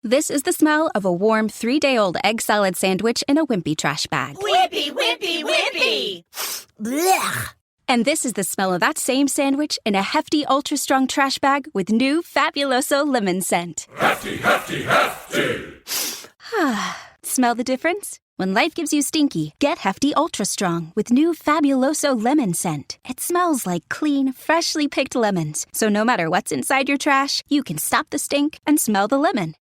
This is the smell of a warm 3-day-old egg salad sandwich in a wimpy trash bag. Wimpy, wimpy, wimpy! Blech! And this is the smell of that same sandwich in a hefty, ultra-strong trash bag with new Fabuloso lemon scent. Hefty, hefty, hefty! Smell the difference? When life gives you stinky, get Hefty Ultra Strong with new Fabuloso lemon scent. It smells like clean, freshly picked lemons. So no matter what's inside your trash, you can stop the stink and smell the lemon.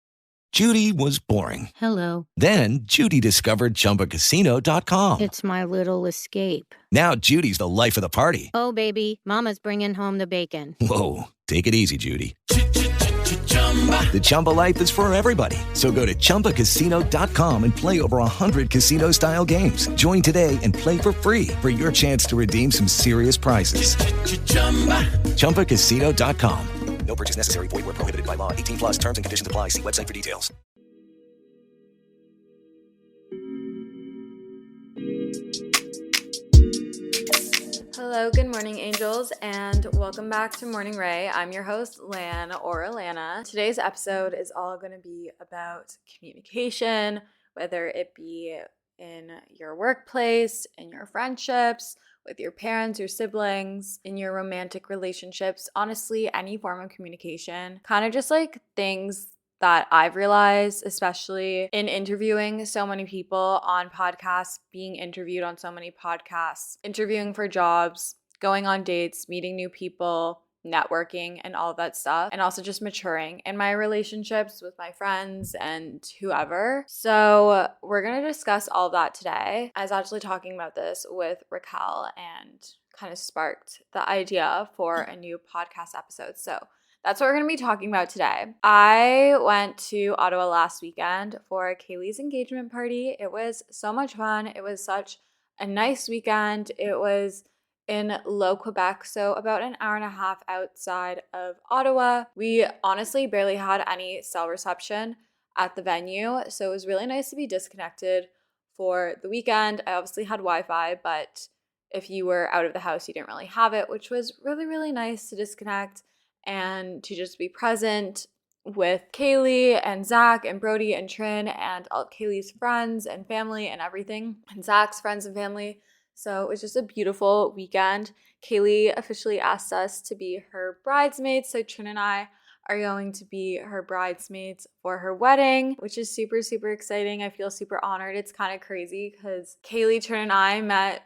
Judy was boring. Hello. Then Judy discovered ChumbaCasino.com. It's my little escape. Now Judy's the life of the party. Oh, baby, mama's bringing home the bacon. Whoa, take it easy, Judy. The Chumba life is for everybody. So go to ChumbaCasino.com and play over 100 casino-style games. Join today and play for free for your chance to redeem some serious prizes. ChumbaCasino.com. No purchase necessary. Void where prohibited by law. 18 plus terms and conditions apply. See website for details. Hello, good morning, angels, and welcome back to Morning Ray. I'm your host, Lan, or Alana. Today's episode is all going to be about communication, whether it be in your workplace, in your friendships, with your parents, your siblings, in your romantic relationships, honestly, any form of communication. Kind of just like things that I've realized, especially in interviewing so many people on podcasts, being interviewed on so many podcasts, interviewing for jobs, going on dates, meeting new people, networking, and all of that stuff, and also just maturing in my relationships with my friends and whoever. So we're going to discuss all of that today. I was actually talking about this with Raquel and kind of sparked the idea for a new podcast episode. So that's what we're going to be talking about today. I went to Ottawa last weekend for Kaylee's engagement party. It was so much fun. It was such a nice weekend. It was in Low, Quebec, so about an hour and a half outside of Ottawa. We honestly barely had any cell reception at the venue, so it was really nice to be disconnected for the weekend. I obviously had Wi-Fi, but if you were out of the house, you didn't really have it, which was really, really nice to disconnect and to just be present with Kaylee and Zach and Brody and Trin and all of Kaylee's friends and family and everything, and Zach's friends and family. So it was just a beautiful weekend. Kaylee officially asked us to be her bridesmaids, so Trin and I are going to be her bridesmaids for her wedding, which is super, super exciting. I feel super honored. It's kind of crazy because Kaylee, Trin, and I met,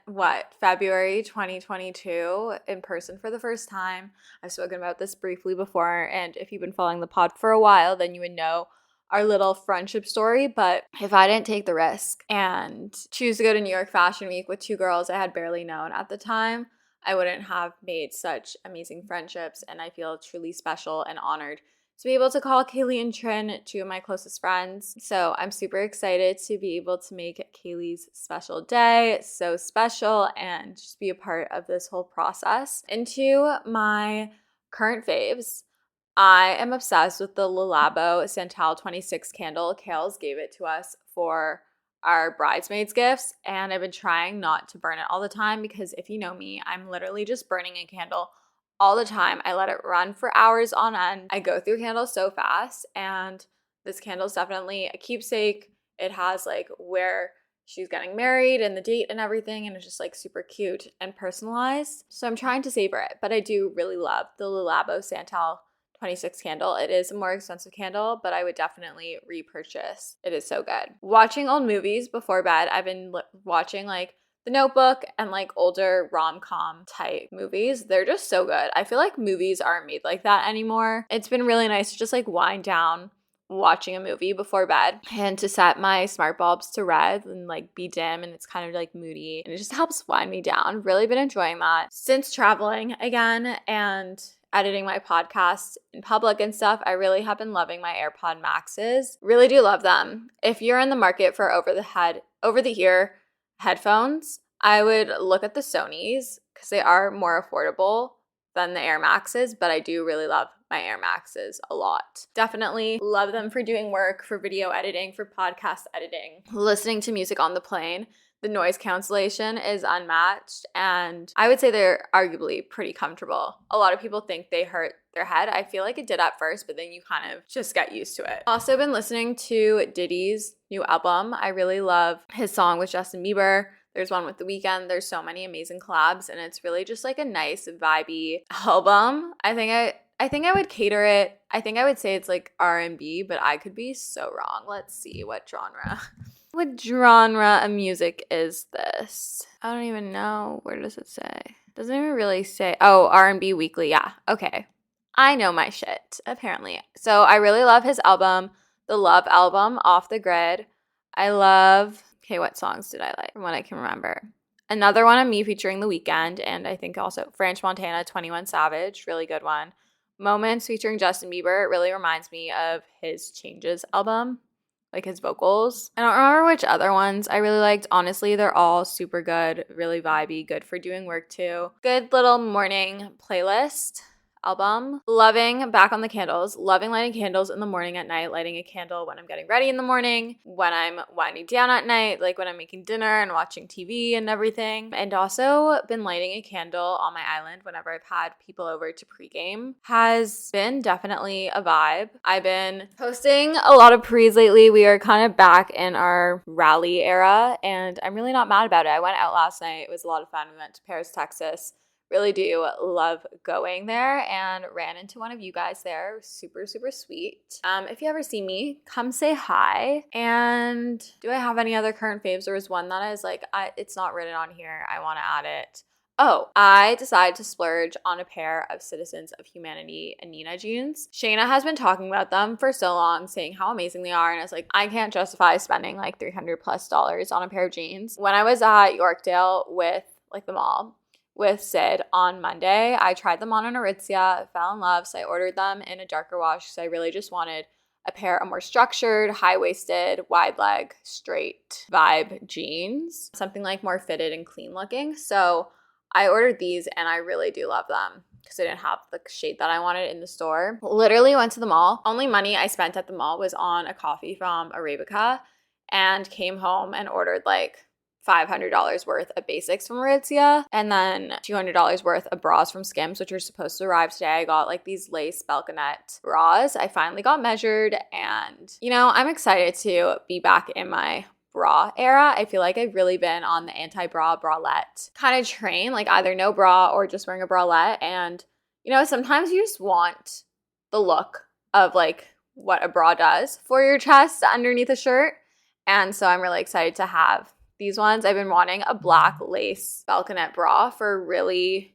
February 2022 in person for the first time. I've spoken about this briefly before, and if you've been following the pod for a while, then you would know our little friendship story. But if I didn't take the risk and choose to go to New York Fashion Week with two girls I had barely known at the time, I wouldn't have made such amazing friendships, and I feel truly special and honored to be able to call Kaylee and Trin two of my closest friends. So I'm super excited to be able to make Kaylee's special day so special and just be a part of this whole process. Into my current faves, I am obsessed with the Le Labo Santal 26 candle. Kales gave it to us for our bridesmaids gifts, and I've been trying not to burn it all the time because if you know me, I'm literally just burning a candle all the time. I let it run for hours on end. I go through candles so fast, and this candle is definitely a keepsake. It has like where she's getting married and the date and everything, and it's just like super cute and personalized. So I'm trying to savor it, but I do really love the Le Labo Santal 26 candle. It is a more expensive candle, but I would definitely repurchase. It is so good. Watching old movies before bed, I've been watching like The Notebook and like older rom-com type movies. They're just so good. I feel like movies aren't made like that anymore. It's been really nice to just like wind down watching a movie before bed and to set my smart bulbs to red and like be dim, and it's kind of like moody, and it just helps wind me down. Really been enjoying that. Since traveling again and editing my podcast in public and stuff, I really have been loving my AirPod Maxes. Really do love them. If you're in the market for over-the-ear headphones, I would look at the Sonys because they are more affordable than the Air Maxes, but I do really love my Air Maxes a lot. Definitely love them for doing work, for video editing, for podcast editing, listening to music on the plane. The noise cancellation is unmatched, and I would say they're arguably pretty comfortable. A lot of people think they hurt their head. I feel like it did at first, but then you kind of just get used to it. Also been listening to Diddy's new album. I really love his song with Justin Bieber. There's one with The Weeknd. There's so many amazing collabs, and it's really just like a nice, vibey album. I think I would cater it. I think I would say it's like R&B, but I could be so wrong. Let's see what genre. What genre of music is this? I don't even know. Where does it say? Doesn't even really say. Oh, R&B Weekly. Yeah. Okay. I know my shit, apparently. So I really love his album, the Love album, Off the Grid. Okay, what songs did I like from what I can remember? Another one of me featuring The Weeknd, and I think also French Montana, 21 Savage, really good one. Moments featuring Justin Bieber. It really reminds me of his Changes album, like his vocals. I don't remember which other ones I really liked. Honestly, they're all super good, really vibey, good for doing work too. Good little morning playlist album. Loving Back on the Candles. Loving lighting candles in the morning, at night, lighting a candle when I'm getting ready in the morning, when I'm winding down at night, like when I'm making dinner and watching TV and everything. And also been lighting a candle on my island whenever I've had people over to pregame. Has been definitely a vibe. I've been posting a lot of pre's lately. We are kind of back in our rally era, and I'm really not mad about it. I went out last night. It was a lot of fun. We went to Paris, Texas. Really do love going there, and ran into one of you guys there. Super, super sweet. If you ever see me, come say hi. And do I have any other current faves? There was one that I was like, it's not written on here. I want to add it. Oh, I decided to splurge on a pair of Citizens of Humanity Anina jeans. Shayna has been talking about them for so long, saying how amazing they are. And I was like, I can't justify spending like $300+ on a pair of jeans. When I was at Yorkdale with like the mall, with Sid on Monday, I tried them on Aritzia, fell in love, so I ordered them in a darker wash because I really just wanted a pair of more structured, high-waisted, wide-leg, straight vibe jeans, something like more fitted and clean looking. So I ordered these, and I really do love them because I didn't have the shade that I wanted in the store. Literally went to the mall. Only money I spent at the mall was on a coffee from Arabica, and came home and ordered like $500 worth of basics from Aritzia, and then $200 worth of bras from Skims, which are supposed to arrive today. I got like these lace balconette bras. I finally got measured, and I'm excited to be back in my bra era. I feel like I've really been on the anti-bra bralette kind of train, like either no bra or just wearing a bralette. And sometimes you just want the look of like what a bra does for your chest underneath a shirt. And so I'm really excited to have these ones. I've been wanting a black lace balconette bra for a really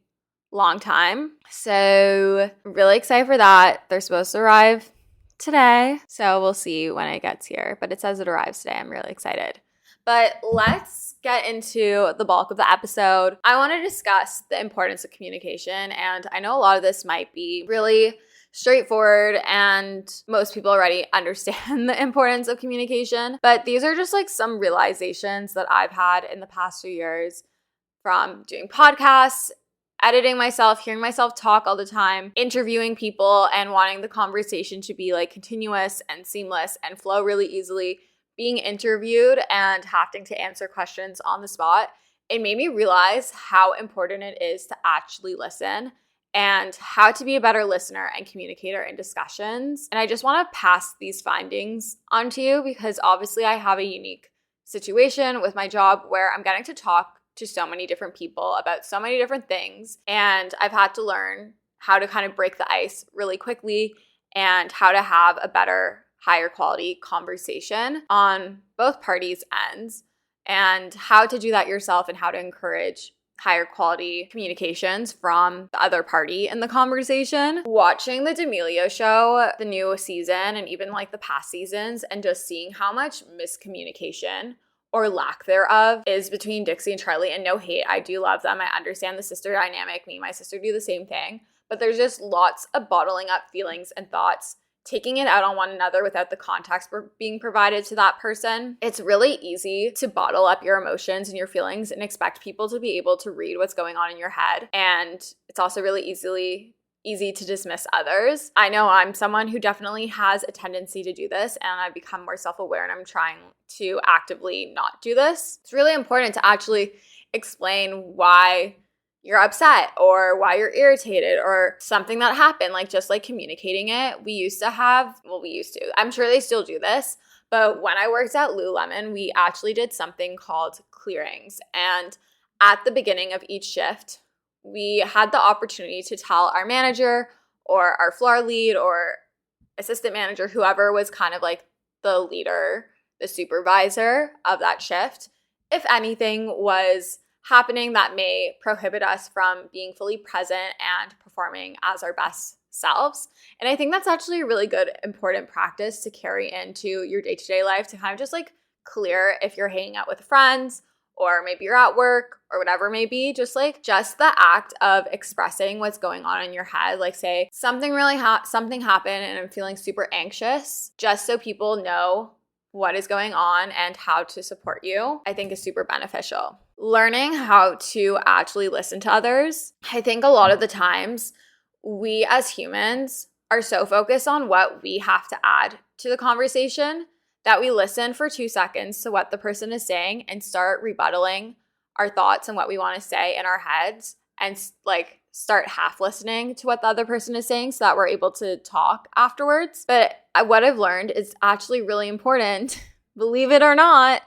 long time. So I'm really excited for that. They're supposed to arrive today. So we'll see when it gets here. But it says it arrives today. I'm really excited. But let's get into the bulk of the episode. I want to discuss the importance of communication. And I know a lot of this might be really straightforward and most people already understand the importance of communication, but these are just like some realizations that I've had in the past few years from doing podcasts, editing myself, hearing myself talk all the time, interviewing people, and wanting the conversation to be like continuous and seamless and flow really easily, being interviewed and having to answer questions on the spot. It made me realize how important it is to actually listen and how to be a better listener and communicator in discussions. And I just want to pass these findings on to you because obviously I have a unique situation with my job where I'm getting to talk to so many different people about so many different things. And I've had to learn how to kind of break the ice really quickly and how to have a better, higher quality conversation on both parties' ends, and how to do that yourself and how to encourage higher quality communications from the other party in the conversation. Watching the D'Amelio show, the new season, and even like the past seasons, and just seeing how much miscommunication or lack thereof is between Dixie and Charlie. And no hate, I do love them. I understand the sister dynamic. Me and my sister do the same thing. But there's just lots of bottling up feelings and thoughts, taking it out on one another without the context being provided to that person. It's really easy to bottle up your emotions and your feelings and expect people to be able to read what's going on in your head. And it's also really easy to dismiss others. I know I'm someone who definitely has a tendency to do this, and I've become more self-aware, and I'm trying to actively not do this. It's really important to actually explain why you're upset or why you're irritated or something that happened, like just like communicating it. I'm sure they still do this, but when I worked at Lululemon, we actually did something called clearings. And at the beginning of each shift, we had the opportunity to tell our manager or our floor lead or assistant manager, whoever was kind of like the leader, the supervisor of that shift, if anything was happening that may prohibit us from being fully present and performing as our best selves. And I think that's actually a really good, important practice to carry into your day-to-day life, to kind of just like clear if you're hanging out with friends or maybe you're at work or whatever it may be, just the act of expressing what's going on in your head. Like say something happened and I'm feeling super anxious, just so people know what is going on and how to support you, I think is super beneficial. Learning how to actually listen to others. I think a lot of the times we as humans are so focused on what we have to add to the conversation that we listen for 2 seconds to what the person is saying and start rebuttaling our thoughts and what we want to say in our heads, and like start half listening to what the other person is saying so that we're able to talk afterwards. But what I've learned is actually really important, believe it or not,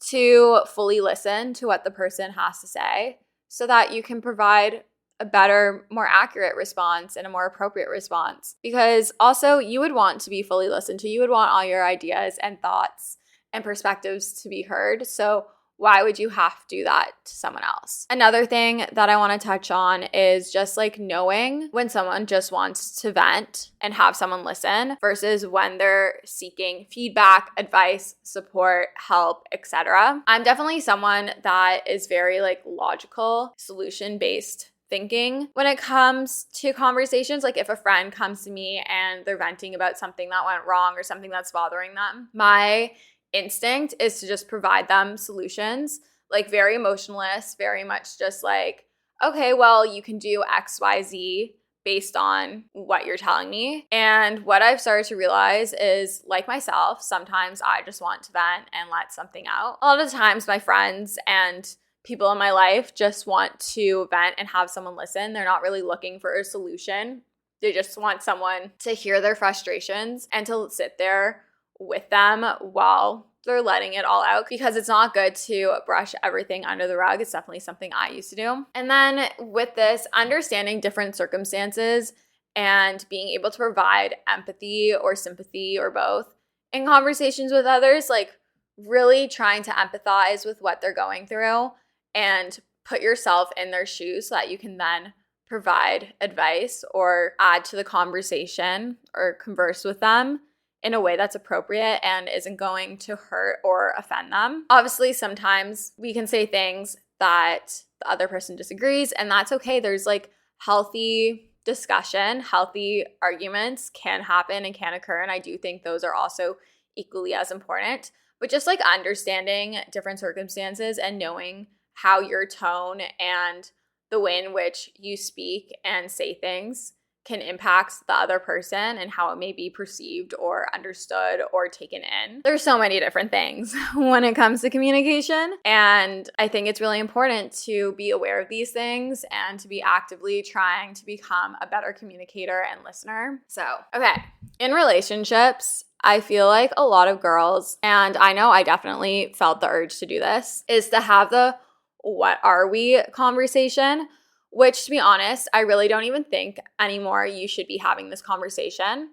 to fully listen to what the person has to say so that you can provide a better, more accurate response and a more appropriate response. Because also you would want to be fully listened to. You would want all your ideas and thoughts and perspectives to be heard. So why would you have to do that to someone else? Another thing that I want to touch on is just like knowing when someone just wants to vent and have someone listen versus when they're seeking feedback, advice, support, help, etc. I'm definitely someone that is very like logical, solution-based thinking when it comes to conversations. Like if a friend comes to me and they're venting about something that went wrong or something that's bothering them, my instinct is to just provide them solutions, like very emotionless, very much just like, okay, well, you can do XYZ based on what you're telling me. And what I've started to realize is, like myself, sometimes I just want to vent and let something out. A lot of times my friends and people in my life just want to vent and have someone listen. They're not really looking for a solution. They just want someone to hear their frustrations and to sit there with them while they're letting it all out, because it's not good to brush everything under the rug. It's definitely something I used to do. And then with this, understanding different circumstances and being able to provide empathy or sympathy or both in conversations with others, like really trying to empathize with what they're going through and put yourself in their shoes so that you can then provide advice or add to the conversation or converse with them in a way that's appropriate and isn't going to hurt or offend them. Obviously, sometimes we can say things that the other person disagrees, and that's okay. There's like healthy discussion, healthy arguments can happen and can occur, and I do think those are also equally as important. But just like understanding different circumstances and knowing how your tone and the way in which you speak and say things can impact the other person and how it may be perceived or understood or taken in. There's so many different things when it comes to communication. And I think it's really important to be aware of these things and to be actively trying to become a better communicator and listener. So, okay, in relationships, I feel like a lot of girls, and I know I definitely felt the urge to do this, is to have the "what are we" conversation. Which, to be honest, I really don't even think anymore you should be having this conversation.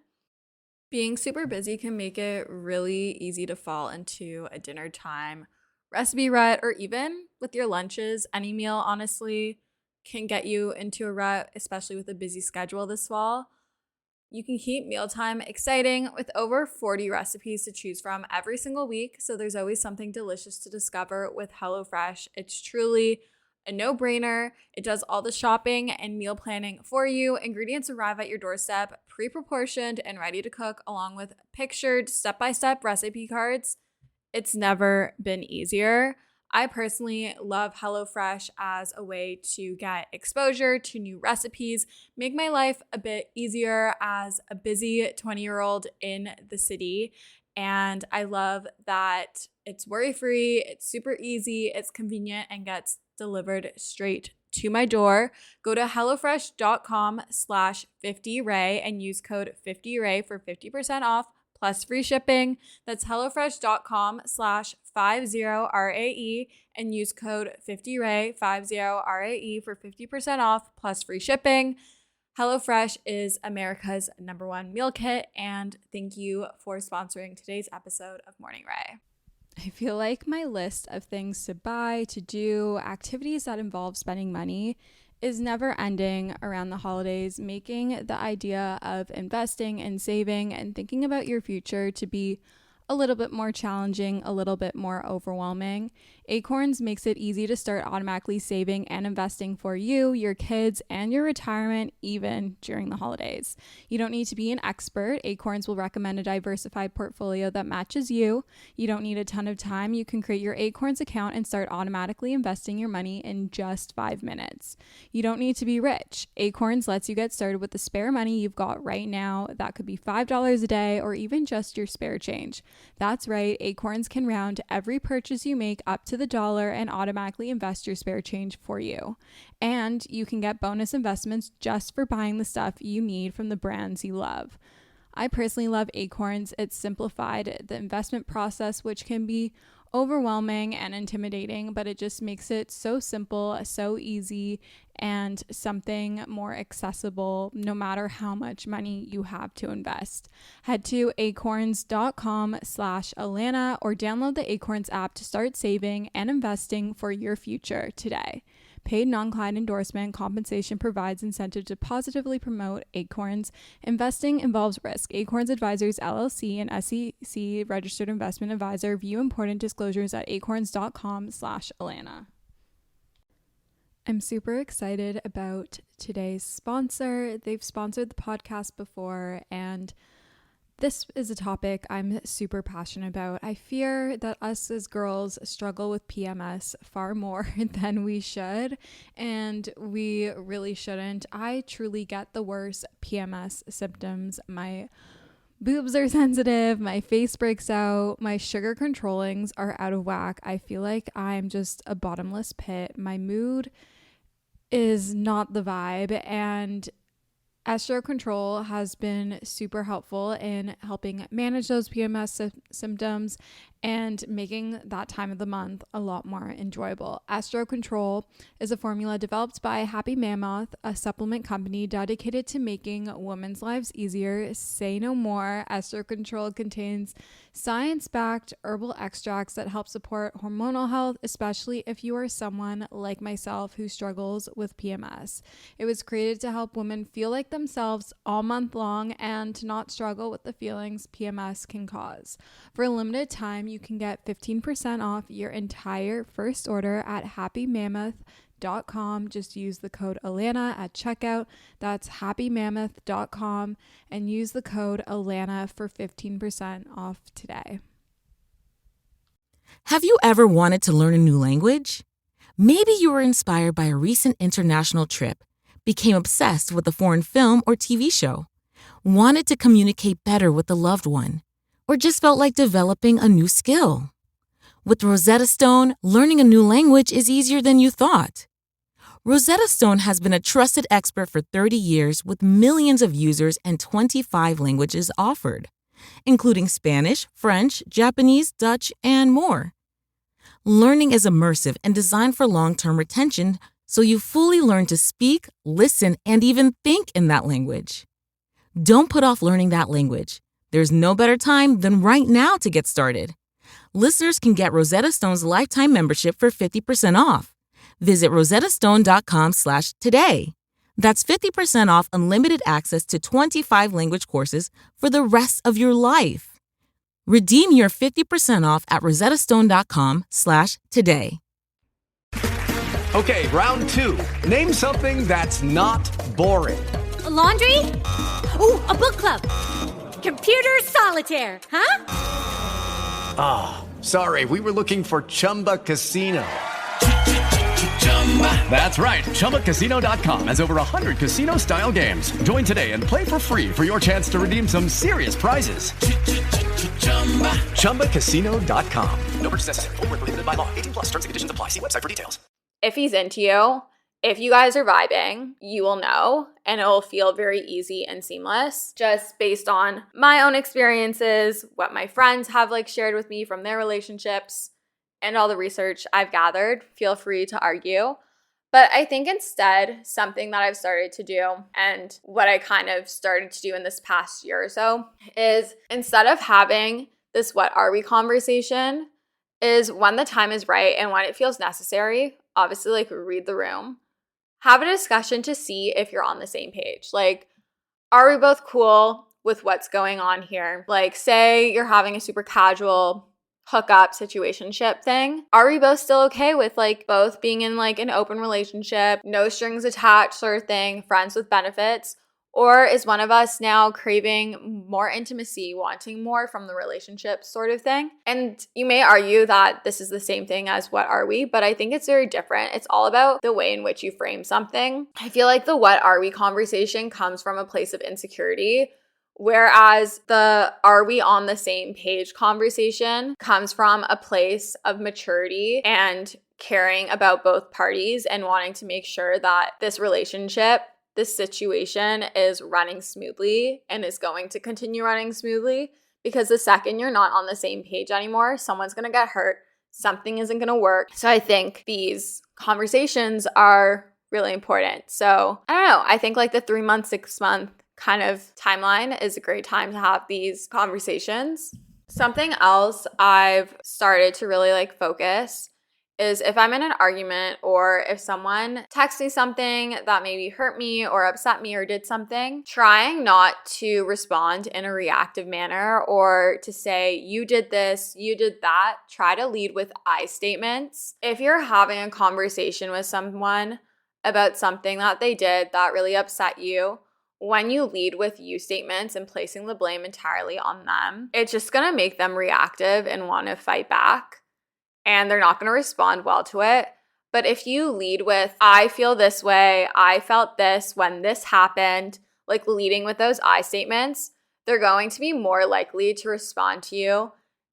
Being super busy can make it really easy to fall into a dinner time recipe rut, or even with your lunches. Any meal, honestly, can get you into a rut, especially with a busy schedule this fall. You can keep mealtime exciting with over 40 recipes to choose from every single week, so there's always something delicious to discover with HelloFresh. It's truly a no-brainer. It does all the shopping and meal planning for you. Ingredients arrive at your doorstep, pre-proportioned and ready to cook, along with pictured step-by-step recipe cards. It's never been easier. I personally love HelloFresh as a way to get exposure to new recipes, make my life a bit easier as a busy 20-year-old in the city. And I love that it's worry-free, it's super easy, it's convenient, and gets delivered straight to my door. Go to hellofresh.com/50ray and use code 50ray for 50% off plus free shipping. That's hellofresh.com/50RAE and use code 50ray 50RAE for 50% off plus free shipping. HelloFresh is America's #1 meal kit, and thank you for sponsoring today's episode of Morning Ray. I feel like my list of things to buy, to do, activities that involve spending money is never ending around the holidays, making the idea of investing and saving and thinking about your future to be a little bit more challenging, a little bit more overwhelming. Acorns makes it easy to start automatically saving and investing for you, your kids, and your retirement, even during the holidays. You don't need to be an expert. Acorns will recommend a diversified portfolio that matches you. You don't need a ton of time. You can create your Acorns account and start automatically investing your money in just 5 minutes. You don't need to be rich. Acorns lets you get started with the spare money you've got right now. That could be $5 a day or even just your spare change. That's right, Acorns can round every purchase you make up to the dollar and automatically invest your spare change for you. And you can get bonus investments just for buying the stuff you need from the brands you love. I personally love Acorns. It's simplified the investment process, which can be overwhelming and intimidating, but it just makes it so simple, so easy, and something more accessible no matter how much money you have to invest. Head to acorns.com/Alana or download the Acorns app to start saving and investing for your future today. Paid non-client endorsement. Compensation provides incentive to positively promote Acorns. Investing involves risk. Acorns Advisors LLC, an SEC registered investment advisor. View important disclosures at acorns.com/Alana. I'm super excited about today's sponsor. They've sponsored the podcast before, and this is a topic I'm super passionate about. I fear that us as girls struggle with PMS far more than we should, and we really shouldn't. I truly get the worst PMS symptoms. My boobs are sensitive, my face breaks out, my sugar controllings are out of whack. I feel like I'm just a bottomless pit. My mood is not the vibe, and Estro Control has been super helpful in helping manage those PMS symptoms and making that time of the month a lot more enjoyable. Estro Control is a formula developed by Happy Mammoth, a supplement company dedicated to making women's lives easier. Say no more. Estro Control contains science-backed herbal extracts that help support hormonal health, especially if you are someone like myself who struggles with PMS. It was created to help women feel like themselves all month long and to not struggle with the feelings PMS can cause. For a limited time, you can get 15% off your entire first order at happymammoth.com. Just use the code Alana at checkout. That's happymammoth.com and use the code Alana for 15% off today. Have you ever wanted to learn a new language? Maybe you were inspired by a recent international trip, became obsessed with a foreign film or TV show, wanted to communicate better with a loved one, or just felt like developing a new skill. With Rosetta Stone, learning a new language is easier than you thought. Rosetta Stone has been a trusted expert for 30 years with millions of users and 25 languages offered, including Spanish, French, Japanese, Dutch, and more. Learning is immersive and designed for long-term retention, so you fully learn to speak, listen, and even think in that language. Don't put off learning that language. There's no better time than right now to get started. Listeners can get Rosetta Stone's lifetime membership for 50% off. Visit rosettastone.com/today. That's 50% off unlimited access to 25 language courses for the rest of your life. Redeem your 50% off at rosettastone.com/today. Okay, round two. Name something that's not boring. A laundry? Ooh, a book club. Computer solitaire, huh? Ah, sorry, we were looking for Chumba Casino. That's right, ChumbaCasino.com has over 100 casino-style games. Join today and play for free for your chance to redeem some serious prizes. ChumbaCasino.com. No purchase necessary. Void where prohibited by law. 18+ terms and conditions apply. See website for details. If he's into you if you guys are vibing, you will know, and it will feel very easy and seamless just based on my own experiences, what my friends have like shared with me from their relationships, and all the research I've gathered. Feel free to argue. But I think instead, something that I've started to do, and what I kind of started to do in this past year or so, is instead of having this what are we conversation, is when the time is right and when it feels necessary, obviously like read the room, have a discussion to see if you're on the same page. Like, are we both cool with what's going on here? Like, say you're having a super casual hookup situationship thing. Are we both still okay with like both being in like an open relationship, no strings attached sort of thing, friends with benefits? Or is one of us now craving more intimacy, wanting more from the relationship sort of thing? And you may argue that this is the same thing as what are we, but I think it's very different. It's all about the way in which you frame something. I feel like the what are we conversation comes from a place of insecurity, whereas the are we on the same page conversation comes from a place of maturity and caring about both parties and wanting to make sure that this relationship, this situation is running smoothly and is going to continue running smoothly, because the second you're not on the same page anymore, someone's going to get hurt, something isn't going to work. So I think these conversations are really important. So I don't know, I think like the 3-month, 6-month kind of timeline is a great time to have these conversations. Something else I've started to really like focus is if I'm in an argument or if someone texts me something that maybe hurt me or upset me or did something, trying not to respond in a reactive manner or to say, you did this, you did that. Try to lead with I statements. If you're having a conversation with someone about something that they did that really upset you, when you lead with you statements and placing the blame entirely on them, it's just going to make them reactive and want to fight back. And they're not going to respond well to it. But if you lead with, I feel this way, I felt this when this happened, like leading with those I statements, they're going to be more likely to respond to you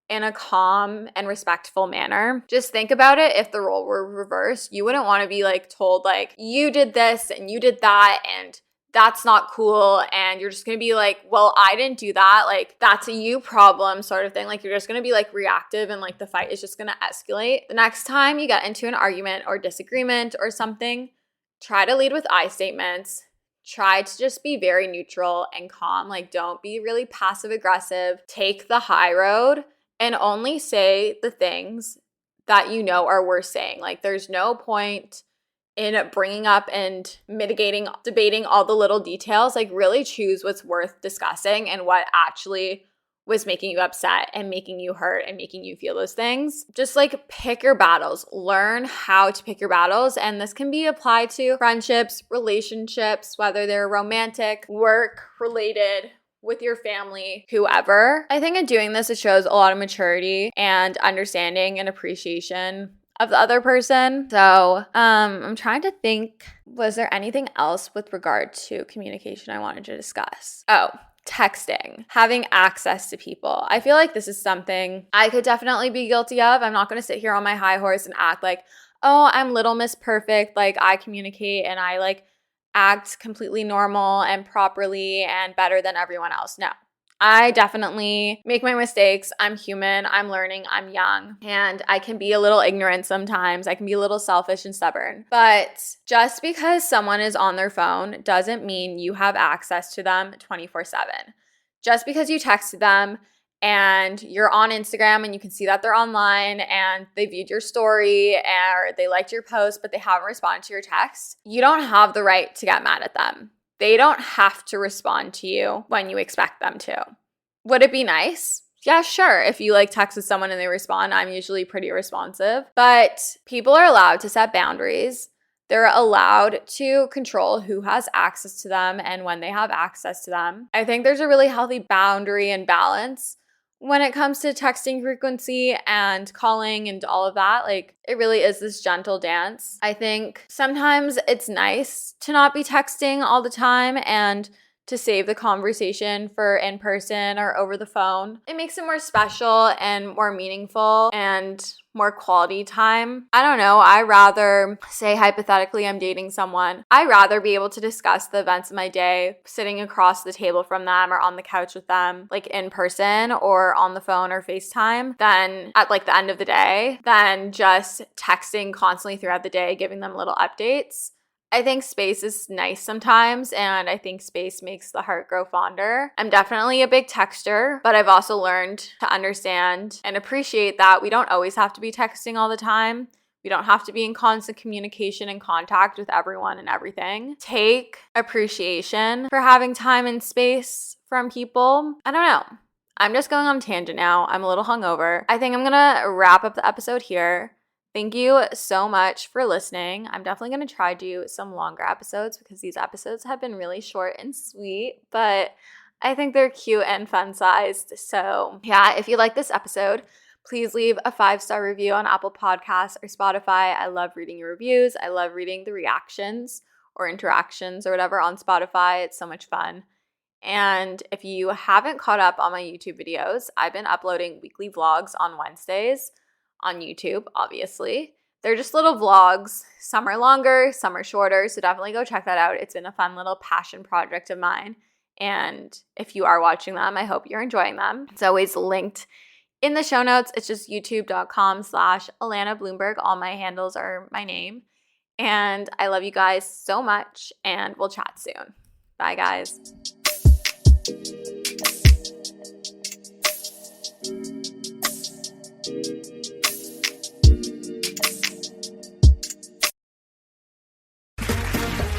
in a calm and respectful manner. Just think about it. If the role were reversed, you wouldn't want to be like told like, you did this and you did that and that's not cool, and you're just going to be like, well, I didn't do that, like that's a you problem sort of thing. Like you're just going to be like reactive and like the fight is just going to escalate. The next time you get into an argument or disagreement or something, try to lead with I statements. Try to just be very neutral and calm. Like don't be really passive aggressive. Take the high road and only say the things that you know are worth saying. Like there's no point in bringing up and mitigating, debating all the little details. Like really choose what's worth discussing and what actually was making you upset and making you hurt and making you feel those things. Just like pick your battles. Learn how to pick your battles. And this can be applied to friendships, relationships, whether they're romantic, work related, with your family, whoever. I think in doing this, it shows a lot of maturity and understanding and appreciation of the other person. So I'm trying to think, was there anything else with regard to communication I wanted to discuss? Oh, texting, having access to people. I feel like this is something I could definitely be guilty of. I'm not going to sit here on my high horse and act like, oh, I'm Little Miss Perfect. Like I communicate and I like act completely normal and properly and better than everyone else. No. I definitely make my mistakes. I'm human. I'm learning. I'm young. And I can be a little ignorant sometimes. I can be a little selfish and stubborn. But just because someone is on their phone doesn't mean you have access to them 24/7. Just because you texted them and you're on Instagram and you can see that they're online and they viewed your story or they liked your post, but they haven't responded to your text, you don't have the right to get mad at them. They don't have to respond to you when you expect them to. Would it be nice? Yeah, sure. If you like texted someone and they respond, I'm usually pretty responsive. But people are allowed to set boundaries. They're allowed to control who has access to them and when they have access to them. I think there's a really healthy boundary and balance when it comes to texting frequency and calling and all of that. Like it really is this gentle dance. I think sometimes it's nice to not be texting all the time and to save the conversation for in person or over the phone. It makes it more special and more meaningful and more quality time. I don't know. I rather, say hypothetically I'm dating someone, I rather be able to discuss the events of my day sitting across the table from them or on the couch with them, like in person or on the phone or FaceTime, than at like the end of the day, than just texting constantly throughout the day, giving them little updates. I think space is nice sometimes, and I think space makes the heart grow fonder. I'm definitely a big texter, but I've also learned to understand and appreciate that we don't always have to be texting all the time. We don't have to be in constant communication and contact with everyone and everything. Take appreciation for having time and space from people. I don't know. I'm just going on a tangent now. I'm a little hungover. I think I'm gonna wrap up the episode here. Thank you so much for listening. I'm definitely going to try to do some longer episodes because these episodes have been really short and sweet, but I think they're cute and fun sized. So yeah, if you like this episode, please leave a 5-star review on Apple Podcasts or Spotify. I love reading your reviews. I love reading the reactions or interactions or whatever on Spotify. It's so much fun. And if you haven't caught up on my YouTube videos, I've been uploading weekly vlogs on Wednesdays on YouTube, obviously. They're just little vlogs. Some are longer, some are shorter, so definitely go check that out. It's been a fun little passion project of mine. And if you are watching them, I hope you're enjoying them. It's always linked in the show notes. It's just youtube.com/Alana Bloomberg. All my handles are my name. And I love you guys so much, and we'll chat soon. Bye, guys.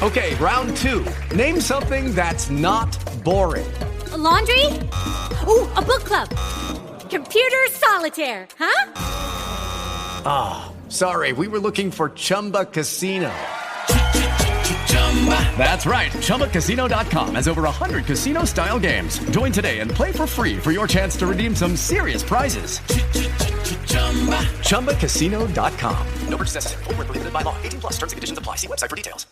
Okay, round 2. Name something that's not boring. A laundry? Ooh, a book club. Computer solitaire, huh? Ah, sorry, we were looking for Chumba Casino. That's right, ChumbaCasino.com has over 100 casino-style games. Join today and play for free for your chance to redeem some serious prizes. ChumbaCasino.com. No purchase necessary. Void where prohibited by law. 18+ terms and conditions apply. See website for details.